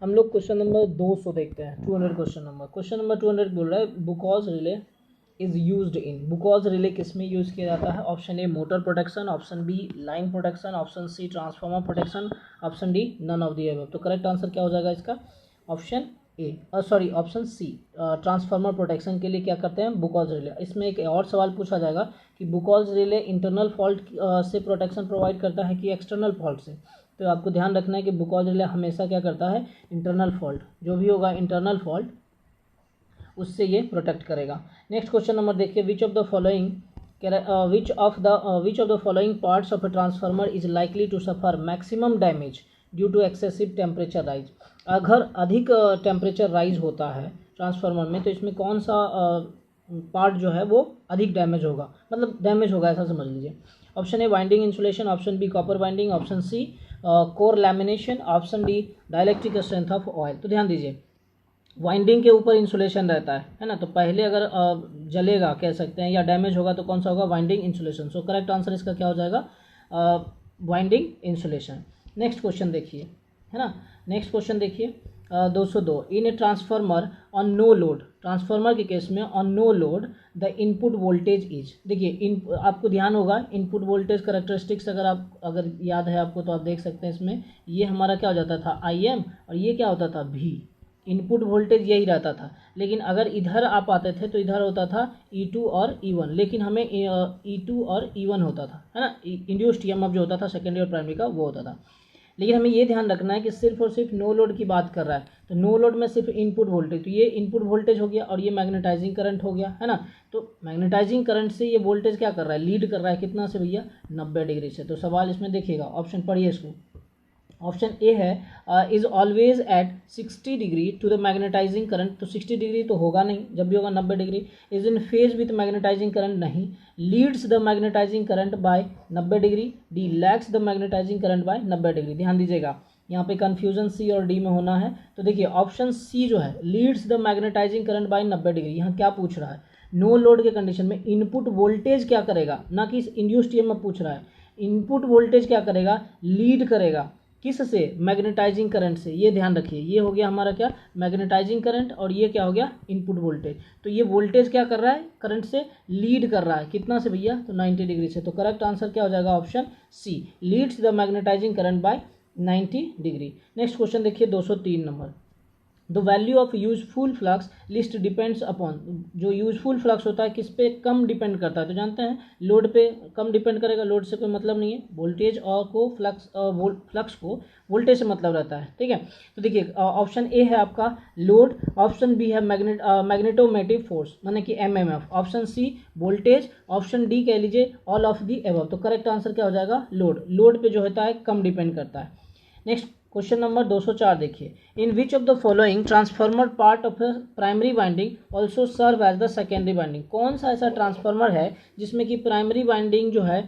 हम लोग question number 200 देखते हैं। 200 क्वेश्चन नंबर 200 बोल रहा है Buchholz relay is used in. Buchholz relay किस में यूज़ किया जाता है? Option A motor protection, option B line protection, option C transformer protection, option D none of the above. तो करेक्ट आंसर क्या हो जाएगा इसका? Option A, sorry option C, transformer protection के लिए क्या करते हैं? Buchholz relay. इसमें एक और सवाल पूछा जाएगा कि बुकॉज रिले इंटरनल फॉल्ट से प्रोटेक्शन प्रोवाइड करता है कि एक्सटर्नल फॉल्ट से। तो आपको ध्यान रखना है कि बुकॉज रिले हमेशा क्या करता है? इंटरनल फॉल्ट, जो भी होगा इंटरनल फॉल्ट उससे ये प्रोटेक्ट करेगा। नेक्स्ट क्वेश्चन नंबर देखिए, which of the following following parts of a transformer is likely to suffer maximum damage due to excessive temperature rise. अगर अधिक टेम्परेचर राइज होता है ट्रांसफार्मर में तो इसमें कौन सा पार्ट जो है वो अधिक डैमेज होगा, मतलब डैमेज होगा ऐसा समझ लीजिए। Option A winding insulation, option B copper winding, option C core lamination, option D dielectric strength of oil. तो ध्यान दीजिए, वाइंडिंग के ऊपर इंसुलेशन रहता है ना, तो पहले अगर जलेगा कह सकते हैं या डैमेज होगा तो कौन सा होगा? Winding insulation. So correct answer इसका क्या हो जाएगा? Winding insulation. नेक्स्ट क्वेश्चन देखिए, है ना, नेक्स्ट क्वेश्चन देखिए 202। In a transformer on no load, transformer के केस में on no load the input voltage is. देखिए आपको ध्यान होगा इनपुट वोल्टेज करेक्टरिस्टिक्स अगर याद है आपको तो आप देख सकते हैं इसमें ये हमारा क्या हो जाता था? IM, और ये क्या होता था? V। इनपुट वोल्टेज यही रहता था, लेकिन अगर इधर आप आते थे तो इधर होता था E2 और E1, लेकिन हमें E2 और E1 होता था, है ना, इंड्यूस्ड EMF जो होता था सेकेंडरी और प्राइमरी का वो होता था। लेकिन हमें ये ध्यान रखना है कि सिर्फ और सिर्फ नो लोड की बात कर रहा है, तो नो लोड में सिर्फ इनपुट वोल्टेज, तो ये इनपुट वोल्टेज हो गया और ये मैग्नेटाइजिंग करंट हो गया, है ना। तो मैग्नेटाइजिंग करंट से ये वोल्टेज क्या कर रहा है? लीड कर रहा है कितना से भैया? 90 डिग्री से। तो सवाल इसमें देखिएगा, ऑप्शन पढ़िए इसको। ऑप्शन ए है is always at 60 degree to the magnetising current. तो 60 डिग्री तो होगा नहीं, जब भी होगा 90 degree. Is in phase with magnetizing current, नहीं। Leads the magnetising current by 90 degree, D lags the magnetising current by 90 degree. ध्यान दीजिएगा यहाँ पे कंफ्यूजन सी और डी में होना है। तो देखिए ऑप्शन सी जो है leads the magnetising current by 90 degree, यहाँ क्या पूछ रहा है? नो लोड के कंडीशन में इनपुट वोल्टेज क्या करेगा, ना कि इंड्यूस्ड ईएमएफ पूछ रहा है। इनपुट वोल्टेज क्या करेगा? लीड करेगा किस से? मैग्नेटाइजिंग करंट से। ये ध्यान रखिए, ये हो गया हमारा क्या? मैग्नेटाइजिंग करंट, और ये क्या हो गया? Input voltage. तो ये वोल्टेज क्या कर रहा है? करंट से लीड कर रहा है कितना से भैया? तो 90 डिग्री से। तो करेक्ट आंसर क्या हो जाएगा? Option C, leads the magnetising current by 90 degree. Next question देखिए 203 number. The value of useful flux list depends upon. जो यूजफुल फ्लक्स होता है किस पे कम डिपेंड करता है? तो जानते हैं लोड पे कम डिपेंड करेगा, लोड से कोई मतलब नहीं है। वोल्टेज और को फ्लक्स को वोल्टेज से मतलब रहता है, ठीक है। तो देखिए ऑप्शन ए है आपका लोड, ऑप्शन बी है मैग्नेटोमोटिव फोर्स माने कि MMF, option C voltage, option D कह लीजिए ऑल ऑफ दी अबव। तो करेक्ट आंसर क्या हो जाएगा? लोड। लोड पे जो होता है कम डिपेंड करता है। नेक्स्ट क्वेश्चन नंबर 204 देखिए, in which of the following transformer part of primary winding also serve as the secondary winding. कौन सा ऐसा ट्रांसफार्मर है जिसमें कि प्राइमरी वाइंडिंग जो है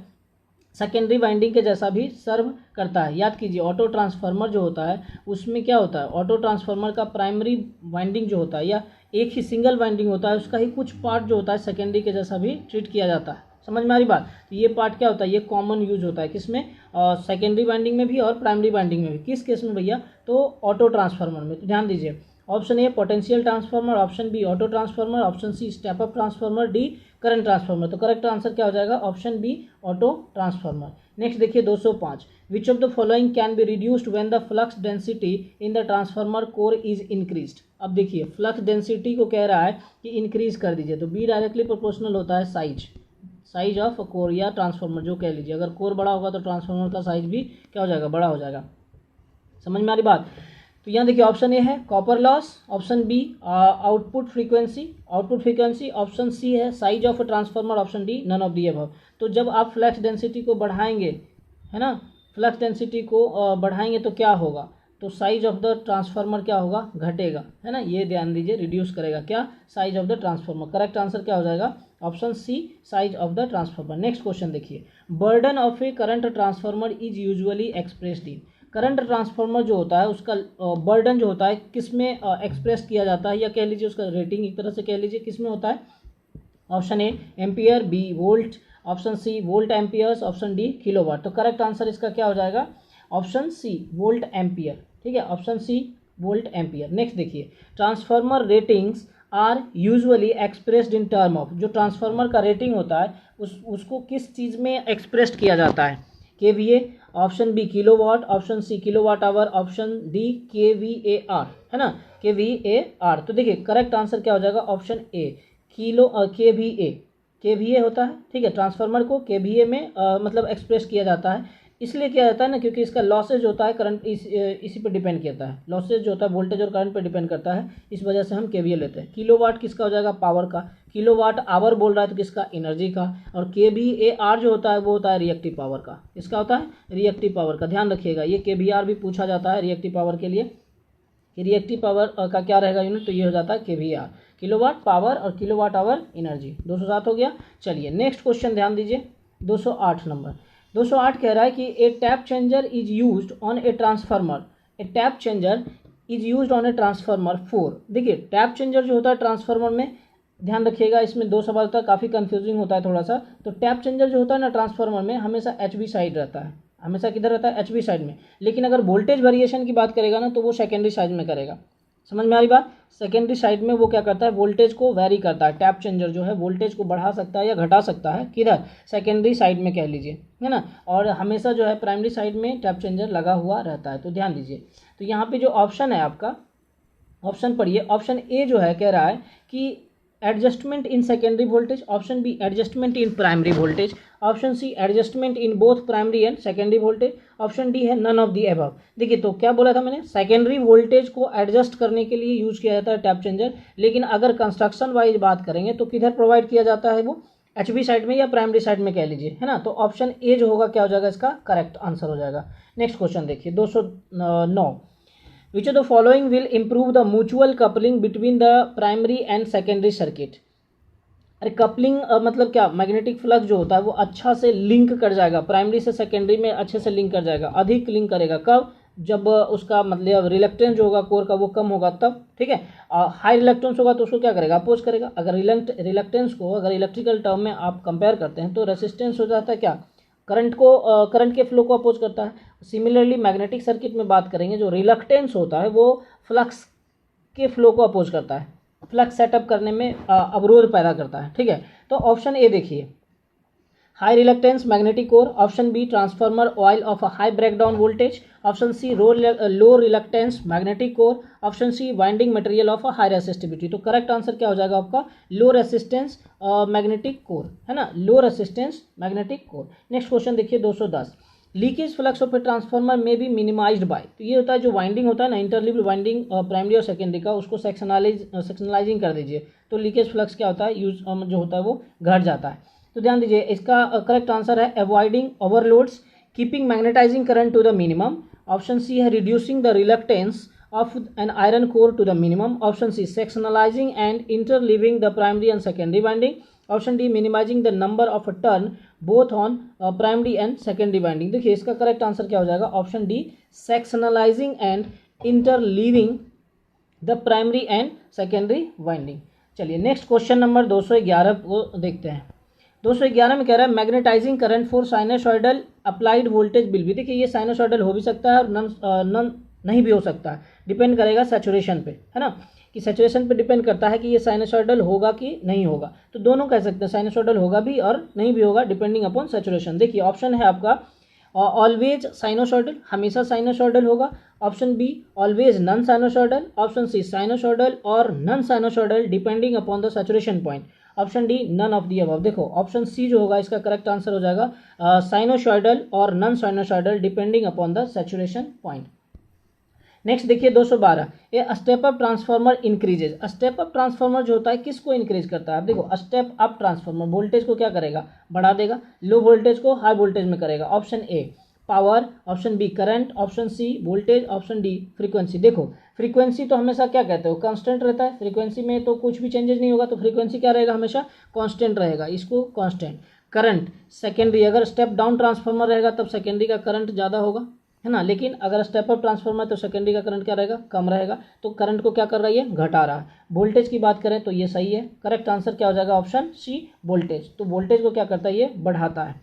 सेकेंडरी वाइंडिंग के जैसा भी सर्व करता है? याद कीजिए ऑटो ट्रांसफार्मर जो होता है उसमें क्या होता है? ऑटो ट्रांसफार्मर का प्राइमरी वाइंडिंग जो होता है या एक ही सिंगल वाइंडिंग होता है, उसका ही कुछ पार्ट जो होता है सेकेंडरी के जैसा भी ट्रीट किया जाता है। समझ में आ रही बात? तो ये पार्ट क्या होता है? ये कॉमन यूज होता है किसमें? सेकेंडरी वाइंडिंग में भी और प्राइमरी वाइंडिंग में भी। किस केस में भैया? तो ऑटो ट्रांसफार्मर में। तो ध्यान दीजिए option A potential transformer, option B auto transformer, option C step up transformer, D current transformer. तो करेक्ट आंसर क्या हो जाएगा? Option B auto transformer. Next देखिए 205, which of the following can be reduced when the flux density in the transformer core is increased. अब देखिए flux density को कह रहा है कि इंक्रीज कर दीजिए, तो बी डायरेक्टली प्रोपोर्शनल होता है साइज ऑफ कोर या ट्रांसफार्मर जो कह लीजिए। अगर कोर बड़ा होगा तो ट्रांसफार्मर का साइज भी क्या हो जाएगा? बड़ा हो जाएगा। समझ में आ रही बात? तो यहाँ देखिए ऑप्शन ए है copper loss, option B output frequency, option C है size of transformer, option D none of the above. तो जब आप फ्लक्स डेंसिटी को बढ़ाएंगे, है ना, फ्लक्स डेंसिटी को बढ़ाएंगे तो क्या होगा? तो साइज ऑफ द ट्रांसफार्मर क्या होगा? घटेगा, है ना। ये ध्यान दीजिए, रिड्यूस करेगा क्या? Size of the transformer. Correct answer क्या हो जाएगा? Option C size of the transformer. Next question देखिए, burden of a current transformer is usually expressed in. Current transformer जो होता है उसका बर्डन जो होता है किस में एक्सप्रेस किया जाता है, या कह लीजिए उसका रेटिंग एक तरह से कह लीजिए किस में होता है? Option A ampere, B volt, option C volt amperes, option D kilowatt. तो करेक्ट आंसर इसका क्या हो जाएगा? Option C volt ampere. ठीक है, option C volt ampere. Next देखिए, transformer ratings are usually expressed in term of, जो transformer का रेटिंग होता है उसको किस चीज़ में एक्सप्रेस्ड किया जाता है? KVA, option B kilowatt, option C kilowatt hour, option D KVAR, है ना, KVAR। तो देखिए करेक्ट आंसर क्या हो जाएगा? ऑप्शन ए KVA होता है, ठीक है। ट्रांसफार्मर को KVA में मतलब एक्सप्रेस किया जाता है, इसलिए किया जाता है ना क्योंकि इसका लॉसेज होता है करंट इसी पे डिपेंड करता है, लॉसेज जो होता है वोल्टेज और करंट पे डिपेंड करता है, इस वजह से हम KVA लेते हैं। किलोवाट किसका हो जाएगा? पावर का। किलोवाट आवर बोल रहा है तो किसका? एनर्जी का। और KVAR जो होता है वो होता है रिएक्टिव पावर का। इसका होता है रिएक्टिव पावर का, ध्यान रखिएगा, ये KVAR भी पूछा जाता है रिएक्टिव पावर के लिए कि रिएक्टिव पावर का क्या रहेगा यूनिट, तो ये हो जाता है KVAR, किलोवाट पावर और किलोवाट आवर एनर्जी। 207 हो गया। चलिए नेक्स्ट क्वेश्चन ध्यान दीजिए, 208 नंबर। 208 कह रहा है कि a tap changer is used on a transformer, a tap changer is used on a transformer 4। देखिए टैप चेंजर जो होता है ट्रांसफार्मर में, ध्यान रखिएगा इसमें 2 सवाल होता है, काफ़ी कंफ्यूजिंग होता है थोड़ा सा। तो टैप चेंजर जो होता है ना ट्रांसफार्मर में हमेशा HV साइड रहता है, हमेशा किधर रहता है? HV साइड में। लेकिन अगर वोल्टेज वेरिएशन की बात करेगा ना तो वो सेकेंडरी साइड में करेगा। समझ में आ रही बात? सेकेंडरी साइड में वो क्या करता है? वोल्टेज को वैरी करता है। टैप चेंजर जो है वोल्टेज को बढ़ा सकता है या घटा सकता है, किधर? सेकेंडरी साइड में कह लीजिए, है ना। और हमेशा जो है प्राइमरी साइड में टैप चेंजर लगा हुआ रहता है। तो ध्यान दीजिए, तो यहाँ पे जो ऑप्शन है आपका, ऑप्शन पढ़िए, ऑप्शन ए जो है कह रहा है कि adjustment in secondary voltage, option B adjustment in primary voltage, option C adjustment in both primary and secondary voltage, option D है नन ऑफ दी अबव। देखिए तो क्या बोला था मैंने? सेकेंडरी वोल्टेज को एडजस्ट करने के लिए यूज किया जाता है टैप चेंजर, लेकिन अगर कंस्ट्रक्शन वाइज बात करेंगे तो किधर प्रोवाइड किया जाता है वो? HV साइड में या प्राइमरी साइड में कह लीजिए, है ना। तो ऑप्शन ए जो होगा क्या हो जाएगा? इसका करेक्ट आंसर हो जाएगा। नेक्स्ट क्वेश्चन देखिए 209, which of the following will improve the mutual coupling between the primary and secondary circuit? अरे कपलिंग मतलब क्या? मैग्नेटिक फ्लक्स जो होता है वो अच्छा से लिंक कर जाएगा, प्राइमरी से सेकेंडरी में अच्छे से लिंक कर जाएगा, अधिक लिंक करेगा। कब? जब उसका मतलब रिलक्टेंस जो होगा कोर का वो कम होगा तब, ठीक है। हाई रिलक्टेंस होगा तो उसको क्या करेगा? अपोज करेगा। अगर रिलक्टेंस को अगर इलेक्ट्रिकल टर्म में आप कंपेयर करते हैं तो रेसिस्टेंस हो जाता है क्या? करंट को, करंट के फ्लो को अपोज करता है। सिमिलरली मैग्नेटिक सर्किट में बात करेंगे, जो रिलक्टेंस होता है वो फ्लक्स के फ्लो को अपोज करता है, फ्लक्स सेटअप करने में अवरोध पैदा करता है, ठीक है। तो ऑप्शन ए देखिए, high reluctance magnetic core, option B transformer oil of a high breakdown voltage, option C low reluctance magnetic core, option C winding material of a high resistivity. तो करेक्ट आंसर क्या हो जाएगा आपका? लो resistance magnetic core, है ना, low resistance magnetic core. Next question देखिए 210, leakage flux of a transformer में be minimized by. तो ये होता है जो वाइंडिंग होता है ना, इंटरलीव्ड वाइंडिंग प्राइमरी और सेकेंडरी का, उसको सेक्शनलाइजिंग कर दीजिए तो लीकेज फ्लक्स क्या होता है? यूज जो होता है वो घट जाता है। तो ध्यान दीजिए इसका करेक्ट आंसर है avoiding overloads, keeping magnetizing current to the minimum, option C है reducing the reluctance of an iron core to the minimum, option C sectionalizing and interleaving the primary and secondary winding, option D minimizing the number of a turn both on primary and secondary winding। देखिए इसका correct answer क्या हो जाएगा? Option D sectionalizing and interleaving the primary and secondary winding। चलिए next question number 211 को देखते हैं। 211 में कह रहा है magnetising current for sinusoidal applied voltage will be. देखिए ये साइनोसॉइडल हो भी सकता है और नन नहीं भी हो सकता है, डिपेंड करेगा सैचुरेशन पे, है ना, कि सैचुरेशन पे डिपेंड करता है कि ये साइनोसॉइडल होगा कि नहीं होगा। तो दोनों कह सकते हैं, साइनोसॉइडल होगा भी और नहीं भी होगा, डिपेंडिंग अपॉन सैचुरेशन। देखिए ऑप्शन है आपका ऑलवेज साइनोसॉइडल, हमेशा साइनोसॉइडल होगा, option B always non sinusoidal, option C sinusoidal और non sinusoidal depending upon the saturation point, option D none of the above. देखो ऑप्शन सी जो होगा इसका करेक्ट आंसर हो जाएगा साइनोसॉइडल और non sinusoidal depending upon the saturation point. Next देखिए 212, ये step up transformer increases. Step up transformer जो होता है किसको इंक्रीज करता है? आप देखो स्टेप अप ट्रांसफार्मर वोल्टेज को क्या करेगा? बढ़ा देगा, लो वोल्टेज को हाई वोल्टेज में करेगा। Option A power, option B current, option C voltage, option D frequency. देखो फ्रीक्वेंसी तो हमेशा क्या कहते हो? कांस्टेंट रहता है, फ्रीक्वेंसी में तो कुछ भी चेंजेस नहीं होगा, तो फ्रीक्वेंसी क्या रहेगा? हमेशा कांस्टेंट रहेगा, इसको कांस्टेंट। करंट सेकेंडरी, अगर स्टेप डाउन ट्रांसफार्मर रहेगा तब सेकेंडरी का करंट ज़्यादा होगा, है ना, लेकिन अगर स्टेप अप ट्रांसफार्मर तो सेकेंडरी का करंट क्या रहेगा? कम रहेगा। तो करंट को क्या कर रहा है? ये घटा रहा है। वोल्टेज की बात करें तो ये सही है, करेक्ट आंसर क्या हो जाएगा? Option C voltage. तो वोल्टेज को क्या करता है? ये बढ़ाता है।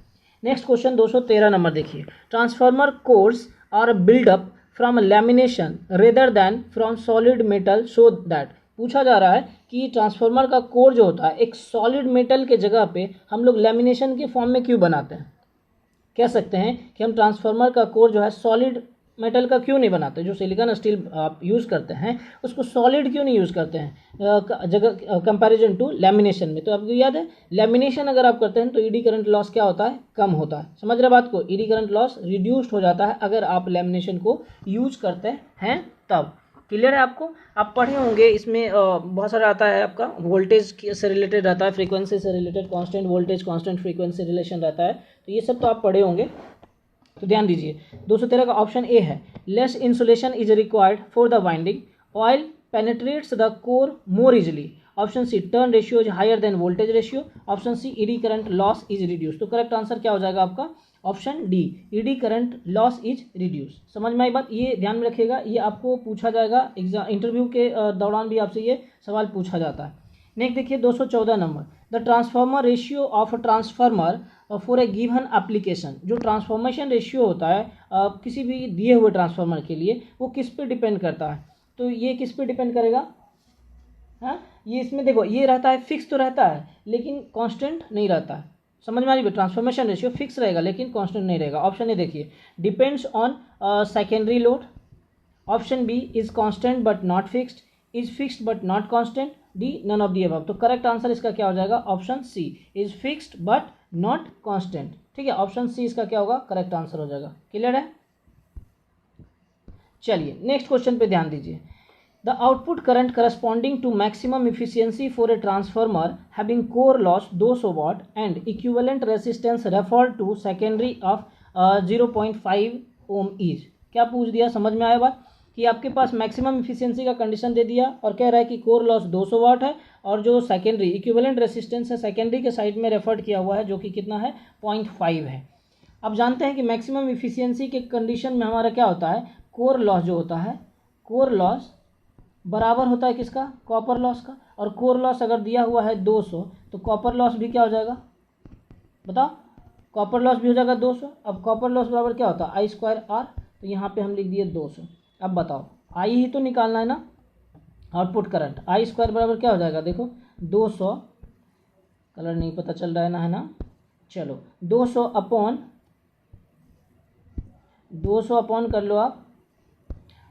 नेक्स्ट क्वेश्चन 213 नंबर देखिए, transformer cores are build up from lamination rather than from solid metal so that, पूछा जा रहा है कि ट्रांसफार्मर का कोर जो होता है एक सॉलिड मेटल के जगह पे हम लोग लैमिनेशन के फॉर्म में क्यों बनाते हैं। कह सकते हैं कि हम ट्रांसफार्मर का कोर जो है सॉलिड मेटल का क्यों नहीं बनाते, जो सिलिकॉन स्टील आप यूज़ करते हैं उसको सॉलिड क्यों नहीं यूज़ करते हैं जगह कंपैरिजन टू लैमिनेशन में। तो आपको याद है लैमिनेशन अगर आप करते हैं तो ईडी करंट लॉस क्या होता है, कम होता है। समझ रहे बात को, ईडी करंट लॉस रिड्यूस्ड हो जाता है अगर आप लैमिनेशन को यूज करते हैं तब। क्लियर है आपको, आप पढ़े होंगे इसमें बहुत सारा आता है आपका वोल्टेज से रिलेटेड रहता है, फ्रीक्वेंसी से related, constant voltage constant frequency relation रहता है, तो ये सब तो आप पढ़े होंगे। तो ध्यान दीजिए 213 का ऑप्शन ए है, less insulation is required for the winding, oil penetrates the core more easily. Option C turn ratio is higher than voltage ratio. Option C eddy current loss is reduce. तो correct answer क्या हो जाएगा आपका, option D, eddy current loss is reduce. समझ में आई बात, ये ध्यान में रखिएगा, ये आपको पूछा जाएगा एग्जाम इंटरव्यू के दौरान भी आपसे ये सवाल पूछा जाता है। नेक्स्ट देखिए 214 number, the transformer ratio of transformer for a given application. जो ट्रांसफॉर्मेशन रेशियो होता है किसी भी दिए हुए ट्रांसफार्मर के लिए वो किस पे डिपेंड करता है, तो ये किस पे डिपेंड करेगा, हाँ ये इसमें देखो ये रहता है फिक्स तो रहता है लेकिन कांस्टेंट नहीं रहता है। समझ में आ रही, ट्रांसफॉर्मेशन रेशियो फिक्स रहेगा लेकिन कांस्टेंट नहीं रहेगा। ऑप्शन ए देखिए, depends on secondary load. Option B is constant but not fixed, is fixed but not constant, D none of the above. तो करेक्ट आंसर इसका क्या हो जाएगा, option C, is fixed but not constant. ठीक है, option सी इसका क्या होगा, करेक्ट आंसर हो जाएगा। क्लियर है, चलिए नेक्स्ट क्वेश्चन पे ध्यान दीजिए। The output current corresponding to maximum efficiency for a transformer having core loss 200 watt and equivalent resistance referred to secondary of 0.5 ohm is। क्या पूछ दिया, समझ में आया बात, कि आपके पास मैक्सिमम इफिशियंसी का कंडीशन दे दिया और कह रहा है कि कोर लॉस 200 वाट है और जो सेकेंडरी इक्विवेलेंट रेसिस्टेंस है सेकेंडरी के साइड में रेफर्ड किया हुआ है जो कि कितना है 0.5 है। अब जानते हैं कि मैक्सिमम इफिशियंसी के कंडीशन में हमारा क्या होता है, कोर लॉस जो होता है, कोर लॉस बराबर होता है किसका, कॉपर लॉस का। और कोर लॉस अगर दिया हुआ है 200 तो कॉपर लॉस भी क्या हो जाएगा बताओ, कॉपर लॉस भी हो जाएगा 200। अब कॉपर लॉस बराबर क्या होता है आई स्क्वायर आर, तो यहाँ पे हम लिख दिए 200। अब बताओ आई ही तो निकालना है ना, आउटपुट करंट आई स्क्वायर बराबर क्या हो जाएगा, देखो 200, कलर नहीं पता चल रहा है ना, है ना, चलो 200 अपॉन कर लो आप,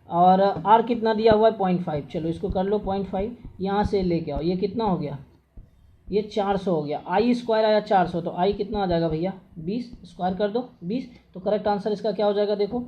और आर कितना दिया हुआ है 0.5, चलो इसको कर लो 0.5, यहाँ से लेके आओ, ये कितना हो गया, ये 400 हो गया। आई स्क्वायर आया 400 तो आई कितना आ जाएगा भैया 20, स्क्वायर कर दो 20। तो करेक्ट आंसर इसका क्या हो जाएगा, देखो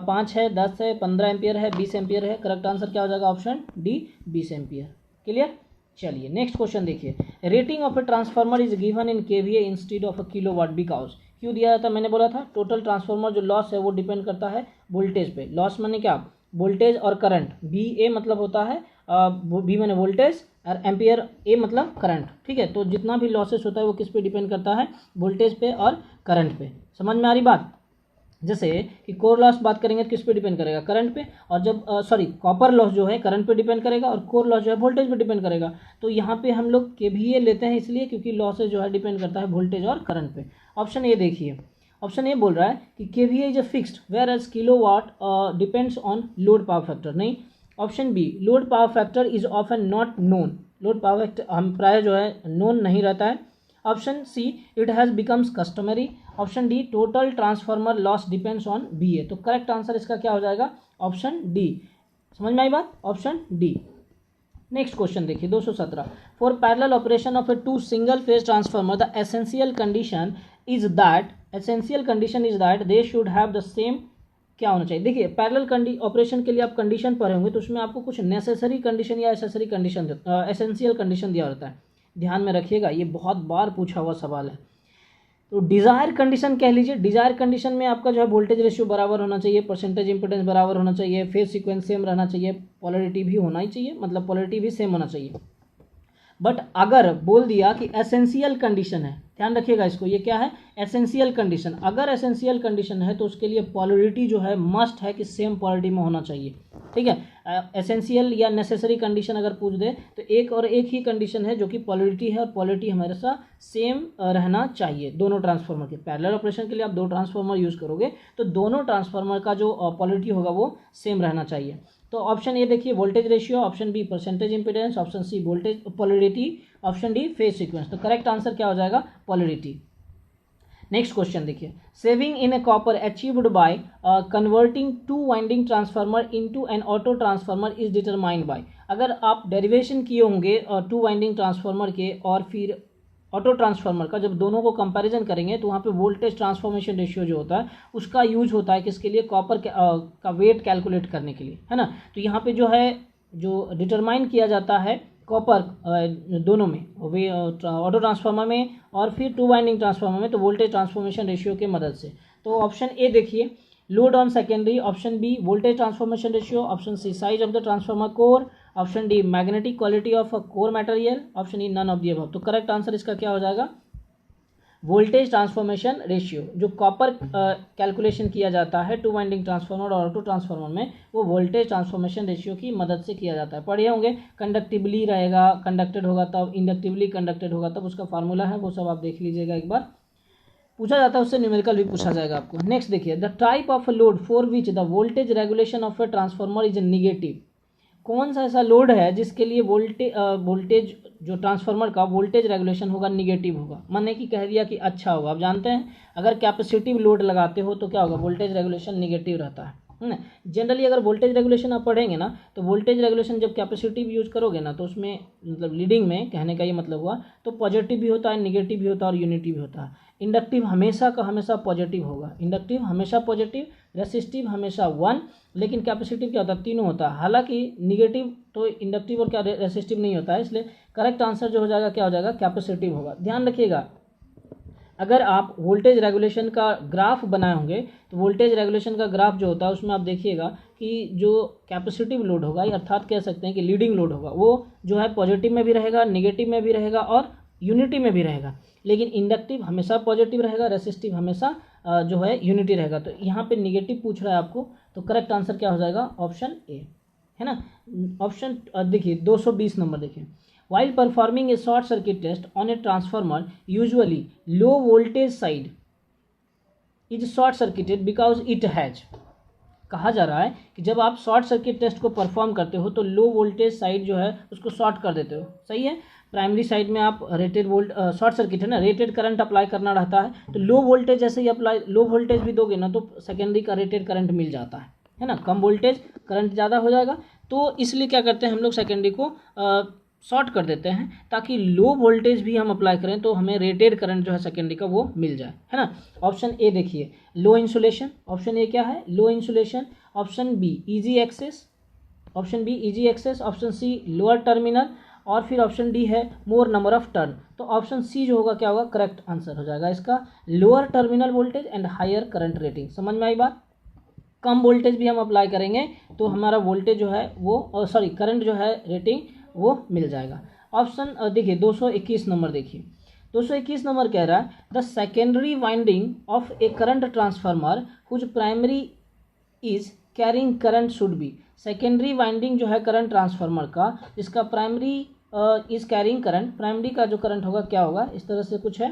5 है 10 है 15 एम्पियर है 20 एम्पियर है, करेक्ट आंसर क्या हो जाएगा ऑप्शन डी 20 एम्पियर। क्लियर, चलिए नेक्स्ट क्वेश्चन देखिए। Rating of a transformer is given in KVA instead of a kilowatt because. क्यों दिया जाता है, मैंने बोला था टोटल ट्रांसफार्मर जो लॉस है वो डिपेंड करता है वोल्टेज पे। लॉस माने क्या, वोल्टेज और करंट, बी ए मतलब होता है बी मैंने वोल्टेज और एम्पियर ए मतलब करंट। ठीक है, तो जितना भी लॉसेस होता है वो किस पे डिपेंड करता है, वोल्टेज पे और करंट पे। समझ में आ रही बात, जैसे कि कोर लॉस बात करेंगे तो किस पे डिपेंड करेगा, करंट पे, और जब कॉपर लॉस जो है करंट पे डिपेंड करेगा और कोर लॉस जो है वोल्टेज पे डिपेंड करेगा। तो यहाँ पे हम लोग केवीए लेते हैं इसलिए क्योंकि लॉसेज जो है डिपेंड करता है वोल्टेज और करंट पे। ऑप्शन ए देखिए, ऑप्शन ए बोल रहा है कि KVA is a fixed whereas kilowatt depends on load power factor. नहीं, option B load power factor is often not known, load power factor हम प्राय जो है नोन नहीं रहता है। Option C it has becomes customary. Option D total transformer loss depends on B A. तो correct answer इसका क्या हो जाएगा, ऑप्शन डी। समझ में आई बात, ऑप्शन डी। नेक्स्ट क्वेश्चन देखिए 217, for parallel operation of a two single phase transformer the essential condition is that they should have the same, क्या होना चाहिए। देखिए पैरेलल ऑपरेशन के लिए आप कंडीशन पढ़े होंगे तो उसमें आपको कुछ नेसेसरी कंडीशन या एसेंशियल कंडीशन दिया होता है, ध्यान में रखिएगा, ये बहुत बार पूछा हुआ सवाल है। तो डिज़ायर कंडीशन कह लीजिए, डिज़ायर कंडीशन में आपका जो है वोल्टेज रेशियो बराबर होना चाहिए, परसेंटेज इंपोर्टेंस बराबर होना चाहिए, फेज सीक्वेंस सेम रहना चाहिए, पोलैरिटी भी होना ही चाहिए, मतलब पोलैरिटी भी सेम होना चाहिए। बट अगर बोल दिया कि एसेंशियल कंडीशन है, ध्यान रखिएगा इसको, ये क्या है, एसेंशियल कंडीशन। अगर एसेंशियल कंडीशन है तो उसके लिए पोलैरिटी जो है मस्ट है कि सेम पोलैरिटी में होना चाहिए, ठीक है। एसेंशियल या नेसेसरी कंडीशन अगर पूछ दे तो एक और एक ही कंडीशन है जो कि पोलैरिटी है, और पोलैरिटी हमेशा सेम रहना चाहिए दोनों ट्रांसफार्मर के। पैरेलल ऑपरेशन के लिए आप दो ट्रांसफार्मर यूज़ करोगे तो दोनों ट्रांसफार्मर का जो पोलैरिटी होगा वो सेम रहना चाहिए। तो ऑप्शन ए देखिए voltage ratio, option B percentage impedance, option C voltage polarity, option D phase sequence. तो करेक्ट आंसर क्या हो जाएगा, पोलैरिटी। नेक्स्ट क्वेश्चन देखिए, saving in a copper achieved by converting two winding transformer into an auto transformer is determined by. अगर आप derivation किए होंगे to winding transformer के और फिर ऑटो ट्रांसफार्मर का, जब दोनों को कंपैरिजन करेंगे तो वहाँ पे वोल्टेज ट्रांसफॉर्मेशन रेशियो जो होता है उसका यूज होता है किसके लिए, कॉपर का वेट कैलकुलेट करने के लिए, है ना। तो यहाँ पे जो है जो डिटरमाइन किया जाता है कॉपर दोनों में, वे ऑटो ट्रांसफार्मर में और फिर टू वाइंडिंग ट्रांसफार्मर में, तो वोल्टेज ट्रांसफॉर्मेशन रेशियो के मदद से। तो ऑप्शन ए देखिए load on secondary, option B voltage transformation ratio, option C size of the transformer core, option D magnetic quality of core material, option E none of the above. तो correct answer इसका क्या हो जाएगा, voltage transformation ratio. जो copper calculation किया जाता है two winding transformer और ऑटो ट्रांसफार्मर में, वो वोल्टेज ट्रांसफॉर्मेशन रेशियो की मदद से किया जाता है। पढ़े होंगे, कंडक्टिवली रहेगा, कंडक्टेड होगा तब, इंडक्टिवली कंडक्टेड होगा तब, उसका फार्मूला है वो सब आप देख लीजिएगा एक बार, पूछा जाता है उससे, न्यूमेरिकल भी पूछा जाएगा आपको। नेक्स्ट देखिए, the type of load for which the voltage regulation of a transformer is negative. कौन सा ऐसा लोड है जिसके लिए वोल्टेज जो ट्रांसफार्मर का वोल्टेज रेगुलेशन होगा निगेटिव होगा, माने कि कह दिया कि अच्छा होगा। आप जानते हैं अगर कैपेसिटिव लोड लगाते हो तो क्या होगा, वोल्टेज रेगुलेशन निगेटिव रहता है ना। जनरली अगर वोल्टेज रेगुलेशन आप पढ़ेंगे ना तो वोल्टेज रेगुलेशन जब कैपेसिटिव यूज करोगे ना तो उसमें मतलब लीडिंग में, कहने का ये मतलब हुआ, तो पॉजिटिव भी होता है, निगेटिव भी होता है और यूनिटी भी होता है। इंडक्टिव हमेशा का हमेशा पॉजिटिव होगा, इंडक्टिव हमेशा पॉजिटिव, रेसिस्टिव हमेशा 1, लेकिन कैपेसिटिव क्या होता है, तीनों होता है। हालांकि निगेटिव तो इंडक्टिव और क्या रेसिस्टिव नहीं होता है, इसलिए करेक्ट आंसर जो हो जाएगा क्या हो जाएगा, कैपेसिटिव होगा। ध्यान रखिएगा, अगर आप वोल्टेज रेगुलेशन का ग्राफ बनाए होंगे तो वोल्टेज रेगुलेशन का ग्राफ जो होता है उसमें आप देखिएगा कि जो कैपेसिटिव लोड होगा, अर्थात कह सकते हैं कि लीडिंग लोड होगा, वो जो है पॉजिटिव में भी रहेगा, निगेटिव में भी रहेगा और यूनिटी में भी रहेगा। लेकिन इंडक्टिव हमेशा पॉजिटिव रहेगा, रेसिस्टिव हमेशा जो है यूनिटी रहेगा। तो यहाँ पे निगेटिव पूछ रहा है आपको, तो करेक्ट आंसर क्या हो जाएगा, ऑप्शन ए, है ना। ऑप्शन देखिए 220 नंबर देखिए, while performing a short circuit test on a transformer usually low voltage side is short circuited because it has। कहा जा रहा है कि जब आप शॉर्ट सर्किट टेस्ट को परफॉर्म करते हो तो लो वोल्टेज साइड जो है उसको शॉर्ट कर देते हो, सही है। प्राइमरी साइड में आप रेटेड शॉर्ट सर्किट है ना, रेटेड करंट अप्लाई करना रहता है, तो लो वोल्टेज जैसे ही अप्लाई, लो वोल्टेज भी दोगे ना तो सेकेंडरी का रेटेड करंट मिल जाता है ना, कम वोल्टेज करंट ज़्यादा हो जाएगा। तो इसलिए क्या करते हैं हम लोग, सेकेंडरी को शॉर्ट कर देते हैं ताकि लो वोल्टेज भी हम अप्लाई करें तो हमें रेटेड करंट जो है सेकेंडरी का वो मिल जाए, है ना। ऑप्शन ए देखिए लो इंसुलेशन, ऑप्शन ए क्या है, low insulation, option B easy access, option B easy access, option C lower terminal, और फिर ऑप्शन डी है मोर नंबर ऑफ टर्न। तो ऑप्शन सी जो होगा क्या होगा, करेक्ट आंसर हो जाएगा इसका, lower terminal voltage and higher current rating. समझ में आई बात, कम वोल्टेज भी हम अप्लाई करेंगे तो हमारा वोल्टेज जो है वो करंट जो है रेटिंग वो मिल जाएगा। ऑप्शन देखिए 221 नंबर देखिए, 221 नंबर कह रहा है the secondary winding of a current transformer whose primary is carrying current should be. Secondary winding जो है करंट ट्रांसफार्मर का, जिसका primary is carrying current, primary का जो करंट होगा क्या होगा, इस तरह से कुछ है।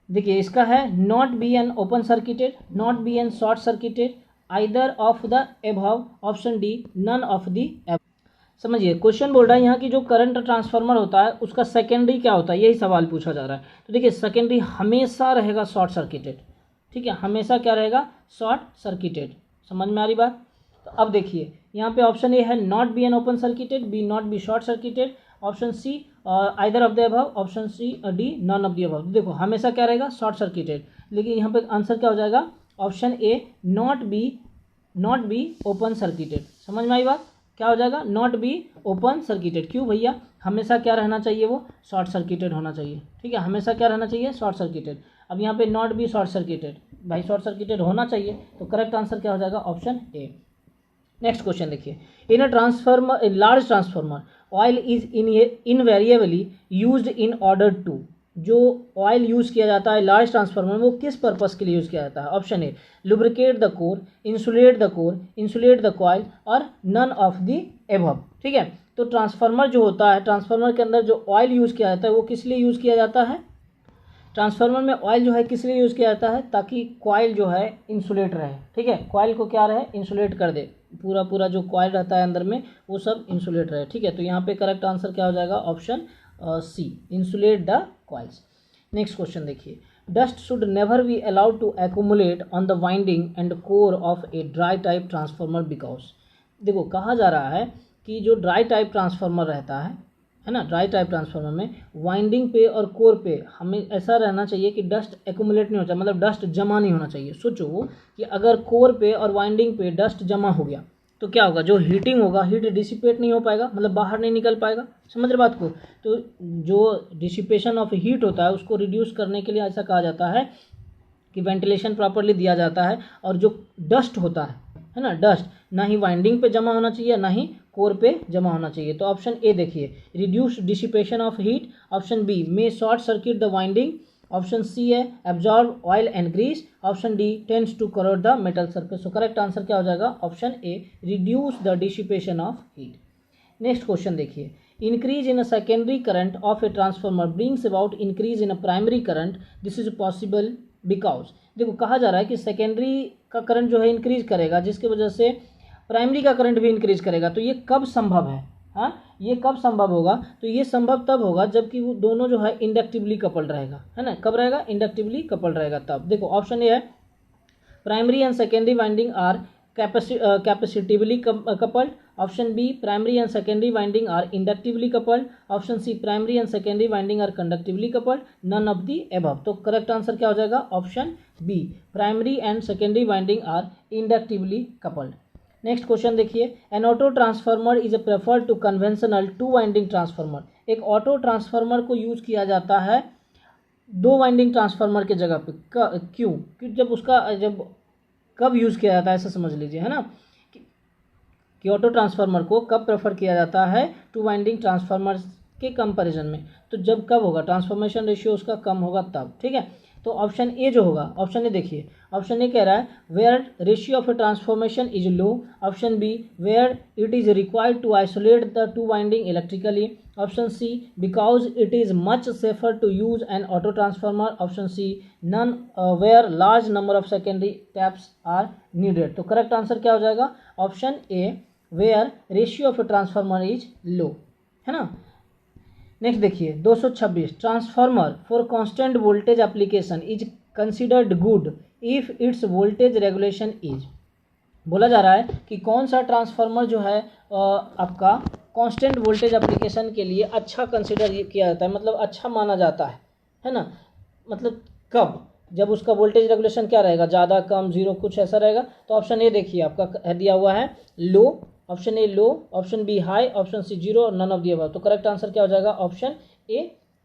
देखिए इसका है not be an open circuited, not be an short circuited, either of the above, option D none of the above. समझिए क्वेश्चन बोल रहा है यहाँ की जो करंट ट्रांसफार्मर होता है उसका सेकेंडरी क्या होता है, यही सवाल पूछा जा रहा है। तो देखिए सेकेंडरी हमेशा रहेगा शॉर्ट सर्किटेड, ठीक है, हमेशा क्या रहेगा, शॉर्ट सर्किटेड। समझ में आ रही बात। तो अब देखिए यहाँ पे ऑप्शन ए है not be an open circuited, B not be short circuited, option C either of the above, option C D none of the above. देखो हमेशा क्या रहेगा, शॉर्ट सर्किटेड, लेकिन यहाँ पे आंसर क्या हो जाएगा, option A not be open circuited. समझ में आई बात, क्या हो जाएगा, नॉट बी ओपन सर्किटेड। क्यों भैया, हमेशा क्या रहना चाहिए, वो शॉर्ट सर्किटेड होना चाहिए, ठीक है, हमेशा क्या रहना चाहिए, शॉर्ट सर्किटेड। अब यहाँ पे नॉट बी शॉर्ट सर्किटेड, भाई शॉर्ट सर्किटेड होना चाहिए, तो करेक्ट आंसर क्या हो जाएगा, ऑप्शन ए। नेक्स्ट क्वेश्चन देखिए, in a large transformer oil is invariably used in order to. जो ऑयल यूज़ किया जाता है लार्ज ट्रांसफार्मर में वो किस पर्पज़ के लिए यूज़ किया जाता है? Option A lubricate the core, insulate the core, insulate the coil और नन ऑफ द एबव। ठीक है, तो ट्रांसफार्मर जो होता है, ट्रांसफार्मर के अंदर जो ऑयल यूज़ किया जाता है वो किस लिए यूज़ किया जाता है? ट्रांसफार्मर में ऑयल जो है किस लिए यूज़ किया जाता है? ताकि कॉइल जो है इंसुलेट रहे। ठीक है, कॉइल को क्या रहे? इंसुलेट कर दे, पूरा जो कॉइल रहता है अंदर में वो सब इंसुलेट रहे। ठीक है, तो यहाँ पे करेक्ट आंसर क्या हो जाएगा? Option C, insulate the coils. Next question देखिए, dust should never be allowed to accumulate on the winding and core of a dry type transformer because. देखो कहा जा रहा है कि जो ड्राई टाइप ट्रांसफार्मर रहता है ना, ड्राई टाइप ट्रांसफार्मर में वाइंडिंग पे और कोर पे हमें ऐसा रहना चाहिए कि डस्ट एक्यूमुलेट नहीं होता, मतलब डस्ट जमा नहीं होना चाहिए। सोचो कि अगर कोर पे और वाइंडिंग पे डस्ट जमा हो गया तो क्या होगा? जो हीटिंग होगा, हीट डिसिपेट नहीं हो पाएगा, मतलब बाहर नहीं निकल पाएगा। समझ रहे बात को? तो जो डिसिपेशन ऑफ हीट होता है उसको रिड्यूस करने के लिए ऐसा कहा जाता है कि वेंटिलेशन प्रॉपरली दिया जाता है, और जो डस्ट होता है ना, डस्ट ना ही वाइंडिंग पे जमा होना चाहिए ना ही कोर पे जमा होना चाहिए। तो ऑप्शन ए देखिए, reduce dissipation of heat. Option B may short circuit the winding. Option C है absorb oil and grease. Option D tends to corrode the metal surface. So correct answer क्या हो जाएगा? Option A, reduce the dissipation of heat. Next question देखिए, increase in a secondary current of a transformer brings about increase in a primary current, this is possible because. देखो कहा जा रहा है कि सेकेंडरी का करंट जो है इंक्रीज करेगा, जिसकी वजह से प्राइमरी का करंट भी इंक्रीज करेगा। तो ये कब संभव है? हाँ, ये कब संभव होगा? तो ये संभव तब होगा जबकि वो दोनों जो है इंडक्टिवली कपल्ड रहेगा, है ना। कब रहेगा? इंडक्टिवली कपल्ड रहेगा तब। देखो ऑप्शन ए है primary and secondary winding are capacitively coupled. Option B primary and secondary winding are inductively coupled. Option C primary and secondary winding are conductively coupled, none of the above. तो correct answer क्या हो जाएगा? Option B, primary and secondary winding are inductively coupled. Next question देखिए, an auto transformer is preferred to conventional two winding transformer. एक auto transformer को use किया जाता है दो वाइंडिंग ट्रांसफार्मर के जगह पे। क्यों? क्योंकि जब कब यूज़ किया जाता है ऐसा समझ लीजिए, है ना, कि ऑटो ट्रांसफार्मर को कब प्रेफर किया जाता है टू वाइंडिंग ट्रांसफार्मर के कंपैरिजन में? तो जब कब होगा? ट्रांसफॉर्मेशन रेशियो उसका कम होगा तब। ठीक है, तो ऑप्शन ए जो होगा, ऑप्शन ए देखिए, ऑप्शन ए कह रहा है where ratio of a transformation is low. Option B where it is required to isolate the two winding electrically. Option C because it is much safer to use an auto transformer. Option C none where large number of secondary taps are needed. तो correct answer क्या हो जाएगा? Option A, where ratio of a transformer is low, है ना। Next देखिए 226, transformer for constant voltage application is considered good if it's voltage regulation is. बोला जा रहा है कि कौन सा ट्रांसफार्मर जो है आपका कांस्टेंट वोल्टेज एप्लीकेशन के लिए अच्छा कंसिडर किया जाता है, मतलब अच्छा माना जाता है ना। मतलब कब? जब उसका वोल्टेज रेगुलेशन क्या रहेगा? ज़्यादा, कम, जीरो, कुछ ऐसा रहेगा। तो ऑप्शन ए देखिए आपका दिया हुआ है low. Option A low, option B high, option C zero, none of the above. तो करेक्ट आंसर क्या हो जाएगा? ऑप्शन ए,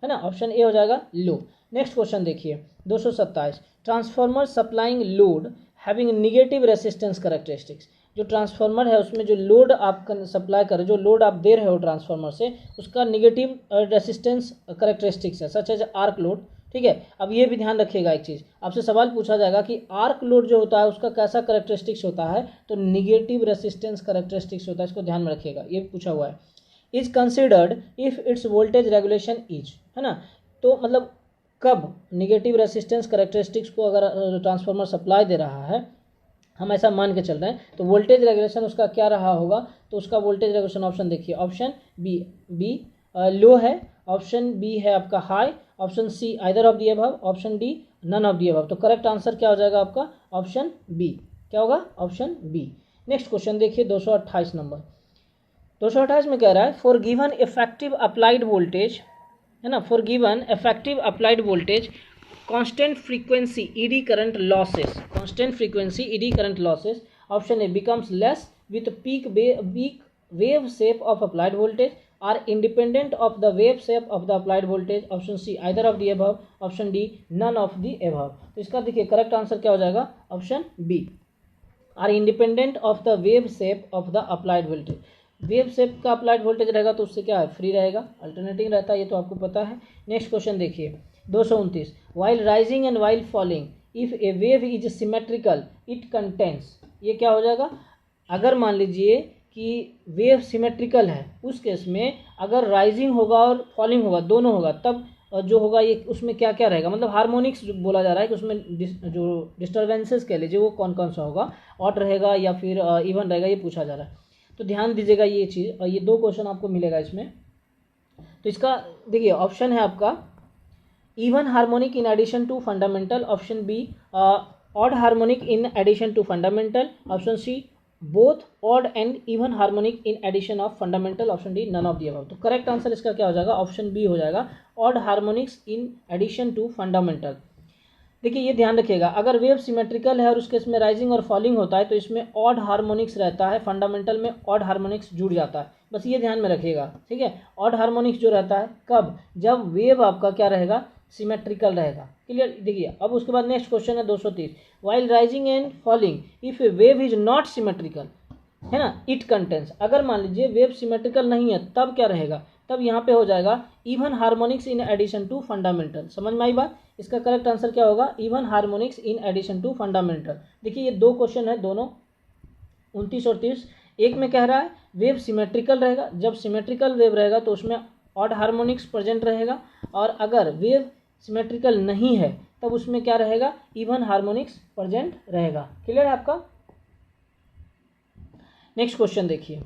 है ना, ऑप्शन ए हो जाएगा लो। नेक्स्ट क्वेश्चन देखिए 227, transformer supplying load having negative resistance characteristics. जो ट्रांसफार्मर है उसमें जो लोड आप सप्लाई कर रहे हो, जो लोड आप दे रहे हो ट्रांसफार्मर से, उसका निगेटिव रेसिस्टेंस कैरेक्टरिस्टिक्स है, सच एज आर्क लोड। ठीक है, अब ये भी ध्यान रखिएगा, एक चीज़ आपसे सवाल पूछा जाएगा कि आर्क लोड जो होता है उसका कैसा कैरेक्टरिस्टिक्स होता है? तो निगेटिव रेसिस्टेंस कैरेक्टरिस्टिक्स होता है, इसको ध्यान में रखिएगा, ये पूछा हुआ है। Is considered if it's voltage regulation is, है ना। तो मतलब कब निगेटिव रेसिस्टेंस कैरेक्टरिस्टिक्स को अगर ट्रांसफार्मर सप्लाई दे रहा है, हम ऐसा मान के चल रहे हैं, तो वोल्टेज रेगुलेशन उसका क्या रहा होगा? तो उसका वोल्टेज रेगुलेशन ऑप्शन देखिए, ऑप्शन बी लो है, ऑप्शन बी है आपका high, option C either of the above, option D none of the above. तो करेक्ट आंसर क्या हो जाएगा आपका? Option B. क्या होगा? Option B. नेक्स्ट क्वेश्चन देखिए 228 नंबर। 228 में कह रहा है for given effective applied voltage, है ना, for given effective applied voltage constant frequency eddy current losses, constant frequency eddy current losses. Option A becomes less with peak wave shape of applied voltage are independent of the wave shape of the applied voltage. Option C either of the above, option D none of the above. तो इसका देखिए correct answer क्या हो जाएगा? Option B, are independent of the wave shape of the applied voltage. Wave shape का applied voltage रहेगा तो उससे क्या है? फ्री रहेगा, अल्टरनेटिंग रहता है, ये तो आपको पता है। नेक्स्ट क्वेश्चन देखिए 229, while rising and while falling if A wave is symmetrical it contains, ये क्या हो जाएगा, अगर मान लीजिए कि वेव सिमेट्रिकल है उस केस में अगर राइजिंग होगा और फॉलिंग होगा दोनों होगा तब जो होगा ये उसमें क्या क्या रहेगा, मतलब हार्मोनिक्स जो बोला जा रहा है कि उसमें जो डिस्टर्बेंसेस कह लीजिए वो कौन कौन सा होगा, ऑड रहेगा या फिर इवन रहेगा, ये पूछा जा रहा है। तो ध्यान दीजिएगा ये चीज़, और ये 2 क्वेश्चन आपको मिलेगा इसमें। तो इसका देखिए ऑप्शन है आपका even harmonic in addition to fundamental, option B odd harmonic in addition to fundamental, option C both odd and even harmonic in addition of fundamental, option D none of the above. तो correct answer इसका क्या हो जाएगा, option B हो जाएगा, odd harmonics in addition to fundamental. देखिए ये ध्यान रखिएगा, अगर वेव सिमेट्रिकल है और उसके इसमें राइजिंग और फॉलिंग होता है तो इसमें ऑड हार्मोनिक्स रहता है, फंडामेंटल में ऑड हार्मोनिक्स जुड़ जाता है, बस ये ध्यान में रखिएगा, ठीक है। ऑड हार्मोनिक्स जो रहता है कब, जब वेव आपका क्या रहेगा, सिमेट्रिकल रहेगा, क्लियर। देखिए अब उसके बाद नेक्स्ट क्वेश्चन है 230, while rising and falling if A wave is not symmetrical, है ना, इट कंटेंस, अगर मान लीजिए वेव सिमेट्रिकल नहीं है तब क्या रहेगा, तब यहाँ पे हो जाएगा even harmonics in addition to fundamental. समझ में आई बात, इसका करेक्ट आंसर क्या होगा, even harmonics in addition to fundamental. देखिए ये 2 क्वेश्चन है दोनों 29 और 30, एक में कह रहा है वेव सिमेट्रिकल रहेगा, जब सिमेट्रिकल वेव रहेगा तो उसमें ऑड हार्मोनिक्स प्रेजेंट रहेगा, और अगर वेव सिमेट्रिकल नहीं है तब उसमें क्या रहेगा, इवन हार्मोनिक्स प्रेजेंट रहेगा, क्लियर है आपका। नेक्स्ट क्वेश्चन देखिए,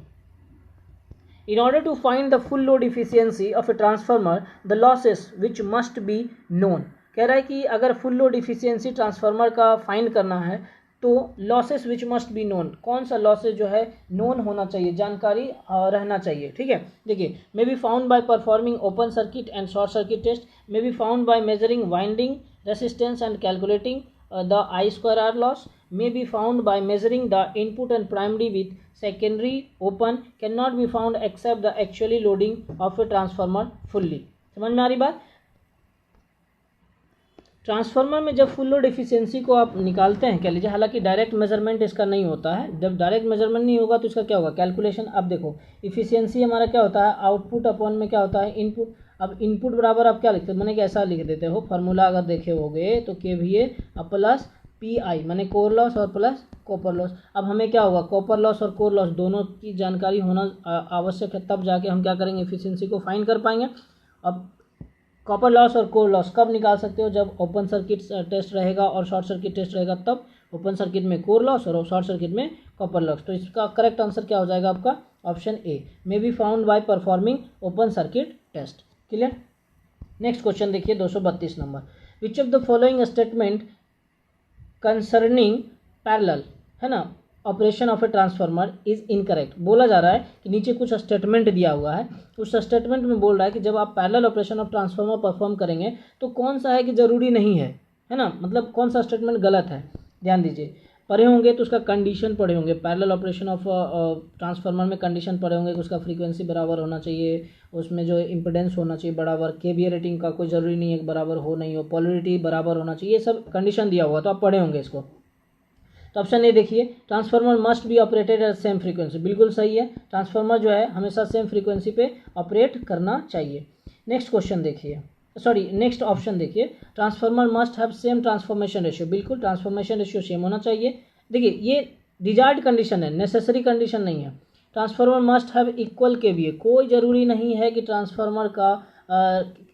in order to find the full load efficiency of a transformer the losses which must be known, कह रहा है कि अगर फुल लोड इफिशियंसी ट्रांसफार्मर का फाइंड करना है तो losses which must be known, कौन सा लॉसेस जो है नोन होना चाहिए, जानकारी रहना चाहिए, ठीक है। देखिए may be found by performing open circuit and short circuit test, may be found by measuring winding resistance and calculating the I2R loss, may be found by measuring the input and primary with secondary open, cannot be found except the actually loading of a transformer fully। समझ में आ रही बात। Transformer में जब full load efficiency को आप निकालते हैं कह लीजिए, हालांकि डायरेक्ट मेजरमेंट इसका नहीं होता है, जब डायरेक्ट मेजरमेंट नहीं होगा तो इसका क्या होगा, कैलकुलेशन। अब देखो इफिशियंसी हमारा क्या होता है, आउटपुट अपॉन में क्या होता है, इनपुट। अब इनपुट बराबर आप क्या लिखते हो, मैंने कैसा लिख देते हो फार्मूला, अगर देखे होगे तो KVA प्लस PI माने कोर लॉस और प्लस कॉपर लॉस। अब हमें क्या होगा, कॉपर लॉस और कोर लॉस दोनों की जानकारी होना आवश्यक है, तब जाके हम क्या करेंगे, एफिशिएंसी को फाइंड कर पाएंगे। अब कॉपर लॉस और कोर लॉस कब निकाल सकते हो, जब ओपन सर्किट टेस्ट रहेगा और शॉर्ट सर्किट टेस्ट रहेगा, तब ओपन सर्किट में कोर लॉस और शॉर्ट सर्किट में कॉपर लॉस। तो इसका करेक्ट आंसर क्या हो जाएगा आपका, option A, may be found by performing open circuit test, clear. Next question देखिए 232 number, which of the following statement concerning parallel, है ना, operation of a transformer is incorrect. बोला जा रहा है कि नीचे कुछ स्टेटमेंट दिया हुआ है, उस स्टेटमेंट में बोल रहा है कि जब आप parallel operation of transformer perform करेंगे तो कौन सा है कि जरूरी नहीं है ना, मतलब कौन सा स्टेटमेंट गलत है। ध्यान दीजिए, पढ़े होंगे तो उसका कंडीशन पढ़े होंगे, पैरेलल ऑपरेशन ऑफ ट्रांसफार्मर में कंडीशन पढ़े होंगे कि उसका फ्रीक्वेंसी बराबर होना चाहिए, उसमें जो इम्पिडेंस होना चाहिए बराबर, KVA रेटिंग का कोई ज़रूरी नहीं है कि बराबर हो नहीं हो, पोलरिटी बराबर होना चाहिए, ये सब कंडीशन दिया हुआ, तो आप पढ़े होंगे इसको। तो ऑप्शन ए देखिए, transformer must be operated at same frequency, बिल्कुल सही है, ट्रांसफार्मर जो है हमेशा सेम फ्रीक्वेंसी पे ऑपरेट करना चाहिए। नेक्स्ट क्वेश्चन देखिए, सॉरी नेक्स्ट ऑप्शन देखिए, transformer must have same transformation ratio, बिल्कुल ट्रांसफॉर्मेशन रेशियो सेम होना चाहिए। देखिए ये डिजायर्ड कंडीशन है, नेसेसरी कंडीशन नहीं है। Transformer must have equal KVA, कोई ज़रूरी नहीं है कि ट्रांसफार्मर का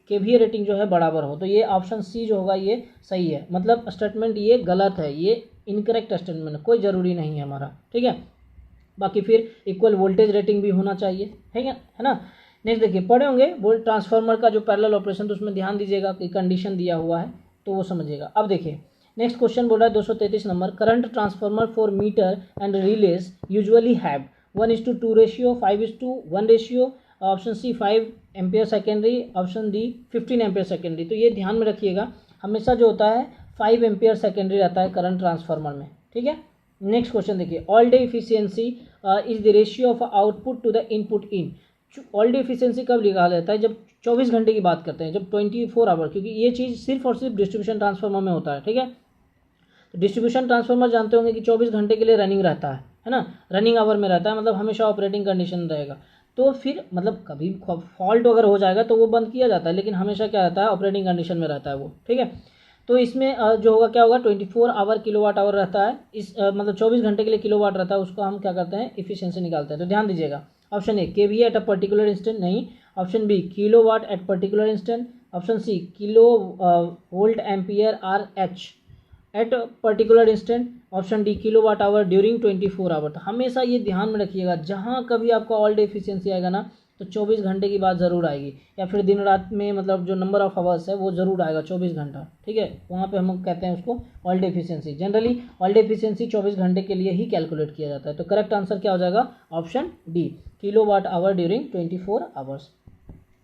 KVA रेटिंग जो है बराबर हो, तो ये ऑप्शन सी जो होगा ये सही है, मतलब स्टेटमेंट ये गलत है, ये इनकरेक्ट स्टेटमेंट है, कोई ज़रूरी नहीं है हमारा, ठीक है। बाकी फिर इक्वल वोल्टेज रेटिंग भी होना चाहिए, है ना। नेक्स्ट देखिए, पढ़े होंगे वोल्ट ट्रांसफार्मर का जो पैरेलल ऑपरेशन, तो उसमें ध्यान दीजिएगा कि कंडीशन दिया हुआ है तो वो समझिएगा। अब देखिए नेक्स्ट क्वेश्चन बोल रहा है 233 number, current transformer for meter and relays usually have 1:2 ratio, 5:1 ratio, option C 5 ampere secondary, option D 15 ampere secondary. तो ये ध्यान में रखिएगा, हमेशा जो होता है 5 एम्पियर सेकेंडरी रहता है करंट ट्रांसफार्मर में, ठीक है। नेक्स्ट क्वेश्चन देखिए, all day efficiency is the ratio of output to the input in. All day efficiency कब निकाला जाता है, जब 24 घंटे की बात करते हैं, जब 24 आवर, क्योंकि ये चीज़ सिर्फ और सिर्फ डिस्ट्रीब्यूशन ट्रांसफार्मर में होता है, ठीक है। तो डिस्ट्रीब्यूशन ट्रांसफार्मर जानते होंगे कि 24 घंटे के लिए रनिंग रहता है ना, रनिंग आवर में रहता है, मतलब हमेशा ऑपरेटिंग कंडीशन रहेगा। तो तो फिर मतलब कभी फॉल्ट अगर हो जाएगा तो वो बंद किया जाता है, लेकिन हमेशा क्या रहता है, ऑपरेटिंग कंडीशन में रहता है वो, ठीक है। तो इसमें जो होगा क्या होगा, 24 आवर किलोवाट आवर रहता है, इस मतलब 24 घंटे के लिए किलोवाट रहता है, उसको हम क्या करते हैं, इफिशियंसी निकालते हैं। तो ध्यान दीजिएगा, option A KVA at a particular instant नहीं, option B kilowatt at particular instant, option C kilo volt ampere R H at particular instant, option D kilowatt hour during 24 hour. तो हमेशा ये ध्यान में रखिएगा, जहाँ कभी आपका ऑल डे एफिशिएंसी आएगा ना, तो 24 घंटे की बात ज़रूर आएगी, या फिर दिन रात में मतलब जो नंबर ऑफ आवर्स है वो ज़रूर आएगा 24 घंटा, ठीक है। वहाँ पे हम कहते हैं उसको all day efficiency. Generally all day efficiency 24 घंटे के लिए ही कैलकुलेट किया जाता है। तो करेक्ट आंसर क्या हो जाएगा, option D kilowatt hour during 24 hours.